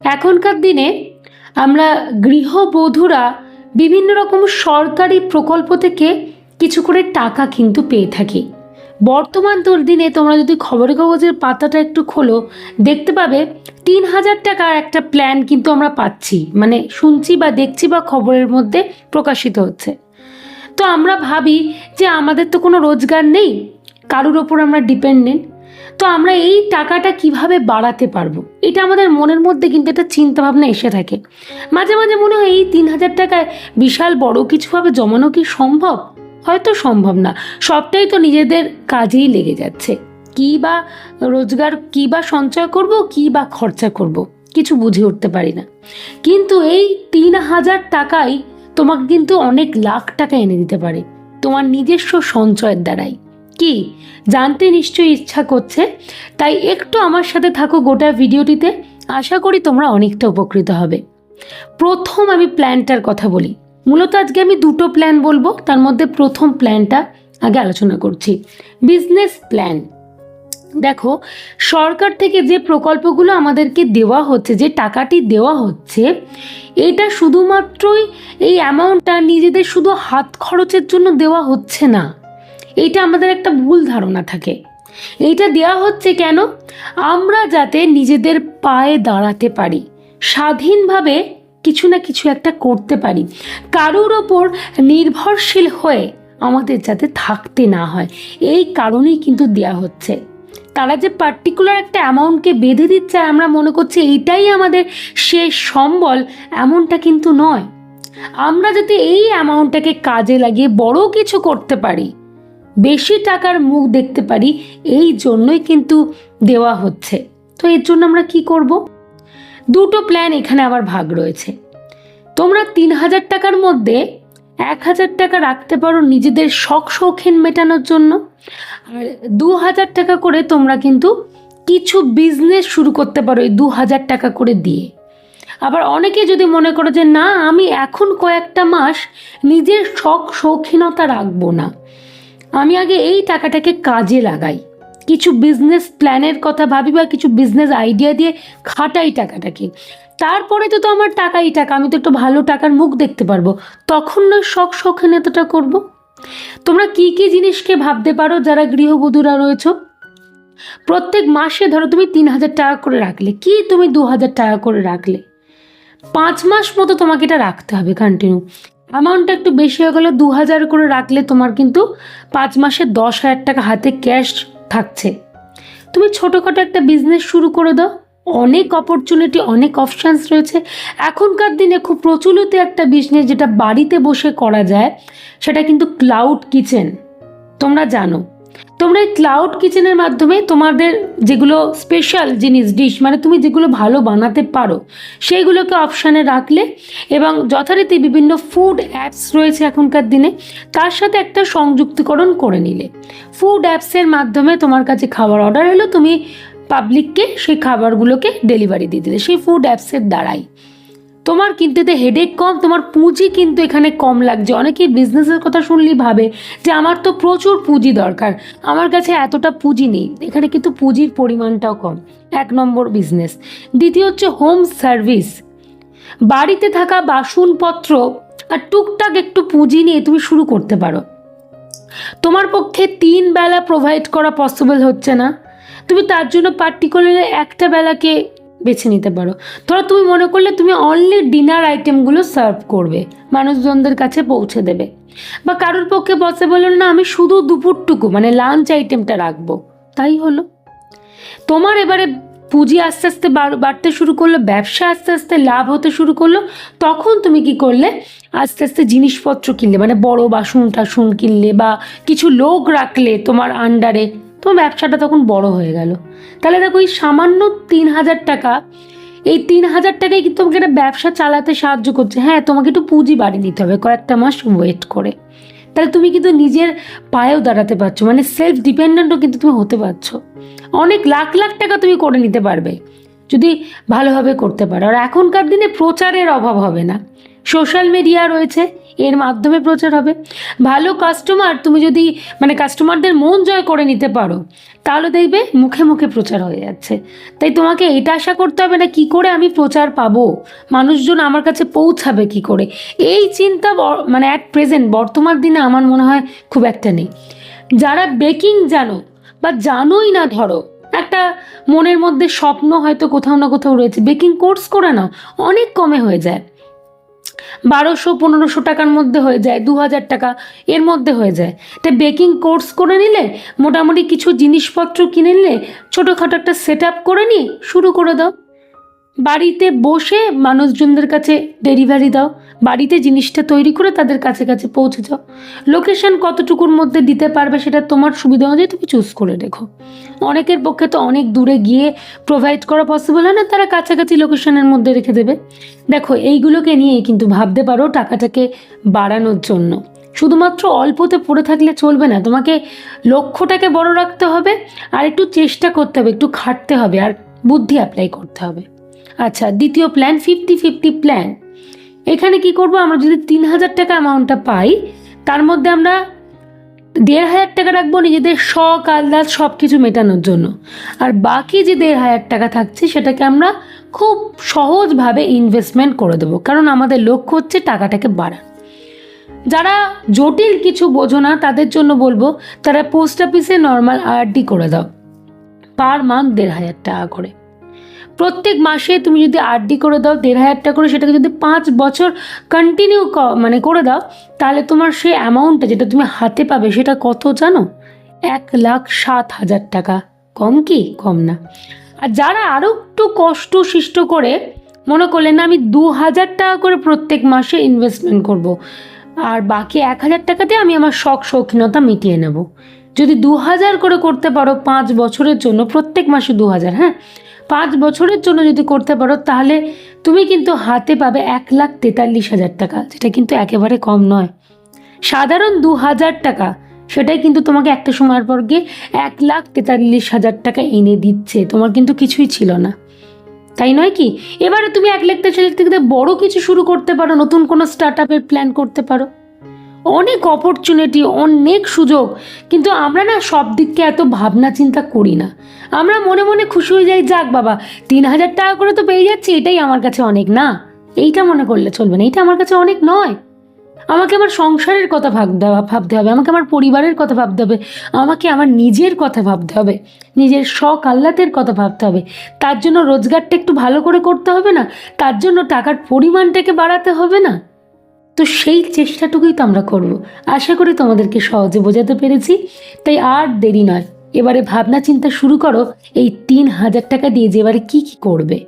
এখনকার দিনে আমরা গৃহবধূরা বিভিন্ন রকম সরকারি প্রকল্প থেকে কিছু করে টাকা কিন্তু পেয়ে থাকি। বর্তমান দিনে তোমরা যদি খবরের কাগজের পাতাটা একটু খোলো, দেখতে পাবে 3,000 টাকার একটা প্ল্যান কিন্তু আমরা পাচ্ছি, মানে শুনছি বা দেখছি বা খবরের মধ্যে প্রকাশিত হচ্ছে। তো আমরা ভাবি যে আমাদের তো কোনো রোজগার নেই, কারুর ওপর আমরা ডিপেন্ডেন্ট, তো আমরা এই টাকাটা কিভাবে বাড়াতে পারবো, এটা আমাদের মনের মধ্যে কিন্তু একটা চিন্তাভাবনা এসে থাকে। মাঝে মাঝে মনে হয় এই 3,000 টাকায় বিশাল বড় কিছুভাবে জমানো কি সম্ভব? হয়তো সম্ভব না, সবটাই তো নিজেদের কাজেই লেগে যাচ্ছে। কী বা রোজগার, কী বা সঞ্চয় করব, কী বা খরচা করব, কিছু বুঝে উঠতে পারি না। কিন্তু এই 3,000 টাকাই তোমাকে কিন্তু অনেক লাখ টাকা এনে দিতে পারে তোমার নিজস্ব সঞ্চয়ের দ্বারাই। কি জানতে নিশ্চয়ই ইচ্ছা করছে? তাই একটু আমার সাথে থাকো গোটা ভিডিওটিতে, আশা করি তোমরা অনেকটা উপকৃত হবে। প্রথম আমি প্ল্যানটার কথা বলি। মূলত আজকে আমি দুটো প্ল্যান বলবো, তার মধ্যে প্রথম প্ল্যানটা আগে আলোচনা করছি, বিজনেস প্ল্যান। দেখো, সরকার থেকে যে প্রকল্পগুলো আমাদেরকে দেওয়া হচ্ছে, যে টাকাটি দেওয়া হচ্ছে, এটা শুধুমাত্রই এই অ্যামাউন্টটা নিজেদের শুধু হাত খরচের জন্য দেওয়া হচ্ছে না। এইটা আমাদের একটা ভুল ধারণা থাকে। এইটা দেওয়া হচ্ছে কেন? আমরা যাতে নিজেদের পায়ে দাঁড়াতে পারি, স্বাধীনভাবে কিছু না কিছু একটা করতে পারি, কারোর ওপর নির্ভরশীল হয়ে আমাদের যাতে থাকতে না হয়, এই কারণেই কিন্তু দেওয়া হচ্ছে। তারা যে পার্টিকুলার একটা অ্যামাউন্টকে বেঁধে দিচ্ছে আর আমরা মনে করছি এইটাই আমাদের শেষ সম্বল, এমনটা কিন্তু নয়। আমরা যাতে এই অ্যামাউন্টটাকে কাজে লাগিয়ে বড় কিছু করতে পারি, বেশি টাকার মুখ দেখতে পারি, এই জন্যই কিন্তু দেওয়া হচ্ছে। তো এর জন্য আমরা কি করব? দুটো প্ল্যান এখানে আবার ভাগ রয়েছে। তোমরা 3,000 টাকার মধ্যে 1,000 টাকা রাখতে পারো নিজেদের শখ শৌখিন মেটানোর জন্য, আর 2,000 টাকা করে তোমরা কিন্তু কিছু বিজনেস শুরু করতে পারো এই 2,000 টাকা করে দিয়ে। আবার অনেকে যদি মনে করো যে না, আমি এখন কয়েকটা মাস নিজের শখ শৌখিনতা রাখবো না, আমি আগে এই টাকাটাকে কাজে লাগাই, কিছু বিজনেস প্ল্যানের কথা ভাবি বা কিছু বিজনেস আইডিয়া দিয়ে খাটাই টাকাটাকে, তারপরে তো আমার টাকাই টাকা, আমি তো একটু ভালো টাকার মুখ দেখতে পারবো, তখন নয় শখ শৌখিনতাটা করব। তোমরা কি কি জিনিসকে ভাবতে পারো যারা গৃহবধূরা রয়েছো? প্রত্যেক মাসে ধরো তুমি 3,000 টাকা করে রাখলে, কি তুমি 2,000 টাকা করে রাখলে, 5 মাস মতো তোমাকে এটা রাখতে হবে কন্টিনিউ। অ্যামাউন্টটা একটু বেশি হয়ে গেলে 2,000 করে রাখলে তোমার কিন্তু 5 মাসে 10,000 টাকা হাতে ক্যাশ থাকছে। তুমি ছোটোখাটো একটা বিজনেস শুরু করে দাও, অনেক অপরচুনিটি, অনেক অপশানস রয়েছে। এখনকার দিনে খুব প্রচলিত একটা বিজনেস যেটা বাড়িতে বসে করা যায়, সেটা কিন্তু ক্লাউড কিচেন। তোমরা জানো, তোমরা এই ক্লাউড কিচেনের মাধ্যমে তোমাদের যেগুলো স্পেশাল জিনিস, ডিশ, মানে তুমি যেগুলো ভালো বানাতে পারো সেইগুলোকে অপশানে রাখলে এবং যথারীতি বিভিন্ন ফুড অ্যাপস রয়েছে এখনকার দিনে, তার সাথে একটা সংযুক্তিকরণ করে নিলে, ফুড অ্যাপসের মাধ্যমে তোমার কাছে খাবার অর্ডার এলো, তুমি পাবলিককে সেই খাবারগুলোকে ডেলিভারি দিয়ে দিলে সেই ফুড অ্যাপসের দ্বারাই। তোমার কিন্তু এতে হেডেক কম, তোমার পুঁজি কিন্তু এখানে কম লাগছে। অনেকেই বিজনেসের কথা শুনলেই ভাবে যে আমার তো প্রচুর পুঁজি দরকার, আমার কাছে এতটা পুঁজি নেই। এখানে কিন্তু পুঁজির পরিমাণটাও কম, 1 নম্বর বিজনেস। দ্বিতীয় হচ্ছে হোম সার্ভিস। বাড়িতে থাকা বাসনপত্র আর টুকটাক একটু পুঁজি নিয়ে তুমি শুরু করতে পারো। তোমার পক্ষে 3 বেলা প্রোভাইড করা পসিবল হচ্ছে না, তুমি তার জন্য পার্টিকুলারলি একটা বেলাকে বেছে নিতে পারো। ধরো তুমি মনে করলে তুমি অনলি ডিনার আইটেমগুলো সার্ভ করবে, মানুষজনদের কাছে পৌঁছে দেবে, বা কারোর পক্ষে পসিবল হলো না আমি শুধু দুপুরটুকু মানে লাঞ্চ আইটেমটা রাখবো, তাই হলো। তোমার এবারে পুঁজি আস্তে আস্তে বাড়তে শুরু করলো, ব্যবসা আস্তে আস্তে লাভ হতে শুরু করলো, তখন তুমি কি করলে আস্তে আস্তে জিনিসপত্র কিনলে, মানে বড় বাসন টাসন কিনলে বা কিছু লোক রাখলে তোমার আন্ডারে, তোমার ব্যবসাটা তখন বড় হয়ে গেল। তাহলে দেখো এই সামান্য 3,000 টাকা, এই 3,000 টাকায় কিন্তু তোমাকে একটা ব্যবসা চালাতে সাহায্য করছে। হ্যাঁ, তোমাকে একটু পুঁজি বাড়িয়ে নিতে হবে, কয়েকটা মাস ওয়েট করে, তাহলে তুমি কিন্তু নিজের পায়েও দাঁড়াতে পারছো, মানে সেলফ ডিপেন্ডেন্টও কিন্তু তুমি হতে পারছো। অনেক লাখ লাখ টাকা তুমি করে নিতে পারবে যদি ভালোভাবে করতে পারো। আর এখনকার দিনে প্রচারের অভাব হবে না, সোশ্যাল মিডিয়া রয়েছে, এর মাধ্যমে প্রচার হবে। ভালো কাস্টমার তুমি যদি কাস্টমারদের মন জয় করে নিতে পারো, তাহলে দেখবে মুখে মুখে প্রচার হয়ে যাচ্ছে। তাই তোমাকে এটা আশা করতে হবে না কি করে আমি প্রচার পাবো, মানুষজন আমার কাছে পৌঁছাবে কি করে, এই চিন্তা অ্যাট প্রেজেন্ট বর্তমান দিনে আমার মনে হয় খুব একটা নেই। যারা বেকিং জানো বা জানোই না, ধরো একটা মনের মধ্যে স্বপ্ন হয়তো কোথাও না কোথাও রয়েছে, বেকিং কোর্স করে নাও, অনেক কমে হয়ে যায়, 1200-1500 টাকার মধ্যে হয়ে যায়, 2000 টাকা এর মধ্যে হয়ে যায়। এটা বেকিং কোর্স করে নিলে, মোটামুটি কিছু জিনিসপত্র কিনে নিলে, ছোটোখাটো একটা সেট আপ করে নিয়ে শুরু করে দাও। বাড়িতে বসে মানুষজনদের কাছে ডেলিভারি দাও, বাড়িতে জিনিসটা তৈরি করে তাদের কাছে কাছে পৌঁছে যাও। লোকেশন কতটুকুর মধ্যে দিতে পারবে সেটা তোমার সুবিধা অনুযায়ী তুমি চুজ করে রেখো। অনেকের পক্ষে তো অনেক দূরে গিয়ে প্রোভাইড করা পসিবল হয় না, তারা কাছাকাছি লোকেশনের মধ্যে রেখে দেবে। দেখো, এইগুলোকে নিয়ে কিন্তু ভাবতে পারো টাকাটাকে বাড়ানোর জন্য। শুধুমাত্র অল্পতে পড়ে থাকলে চলবে না, তোমাকে লক্ষ্যটাকে বড় রাখতে হবে, আর একটু চেষ্টা করতে হবে, একটু খাটতে হবে, আর বুদ্ধি অ্যাপ্লাই করতে হবে। আচ্ছা, দ্বিতীয় প্ল্যান 50-50 প্ল্যান। এখানে কি করব, আমরা যদি 3000 টাকা অ্যামাউন্টটা পাই, তার মধ্যে আমরা 1500 টাকা রাখবো নিজেদের শখ আহ্লাদ সব কিছু মেটানোর জন্য, আর বাকি যে 1500 টাকা থাকছে সেটাকে আমরা খুব সহজভাবে ইনভেস্টমেন্ট করে দেবো, কারণ আমাদের লক্ষ্য হচ্ছে টাকাটাকে বাড়ানো। যারা জটিল কিছু বোঝো না তাদের জন্য বলবো, তারা পোস্ট অফিসে নর্মাল আরডি করে দাও, পার মান্থ 1500 টাকা করে। প্রত্যেক মাসে তুমি যদি আরডি করে দাও 1500 টাকা করে, সেটাকে যদি 5 বছর কন্টিনিউ করে দাও, তাহলে তোমার সেই অ্যামাউন্টটা যেটা তুমি হাতে পাবে সেটা কত জানো? 1,07,000 টাকা। কম কি? কম না। আর যারা আরও একটু কষ্ট সৃষ্ট করে মনে করলেন না আমি 2000 টাকা করে প্রত্যেক মাসে ইনভেস্টমেন্ট করব, আর বাকি 1000 টাকাতে আমি আমার শখ শৌখিনতা মিটিয়ে নেব, যদি 2000 করে করতে পারো 5 বছরের জন্য, প্রত্যেক মাসে 2000, হ্যাঁ 5 বছরের জন্য যদি করতে পারো, তাহলে তুমি কিন্তু হাতে পাবে 1,43,000 টাকা, যেটা কিন্তু একেবারে কম নয়। সাধারণ 2000 টাকা সেটাই কিন্তু তোমাকে একটা সময়ের পর গিয়ে 1,43,000 টাকা এনে দিচ্ছে, তোমার কিন্তু কিছুই ছিল না, তাই নয় কি? এবারে তুমি 1,43,000 থেকে বড় কিছু শুরু করতে পারো, নতুন কোনো স্টার্ট আপের প্ল্যান করতে পারো, অনেক অপরচুনিটি, অনেক সুযোগ। কিন্তু আমরা না সব দিককে এত ভাবনা চিন্তা করি না, আমরা মনে মনে খুশি হয়ে যাই, যাক বাবা 3000 টাকা করে তো পেয়ে যাচ্ছি, এটাই আমার কাছে অনেক। না, এইটা মনে করলে চলবে না, এইটা আমার কাছে অনেক নয়। আমাকে আমার সংসারের কথা ভাবতে হবে, আমাকে আমার পরিবারের কথা ভাবতে হবে, আমাকে আমার নিজের কথা ভাবতে হবে, নিজের শখ আহ্লাদের কথা ভাবতে হবে। তার জন্য রোজগারটা একটু ভালো করে করতে হবে না? তার জন্য টাকার পরিমাণটাকে বাড়াতে হবে না? তো সেই চেষ্টাটুকুই তো আমরা করব। আশা করি তোমাদেরকে সহজে বোঝাতে পেরেছি। তাই আর দেরি নয়, এবারে ভাবনা চিন্তা শুরু করো এই 3000 টাকা দিয়ে যে এবারে কী কী করবে।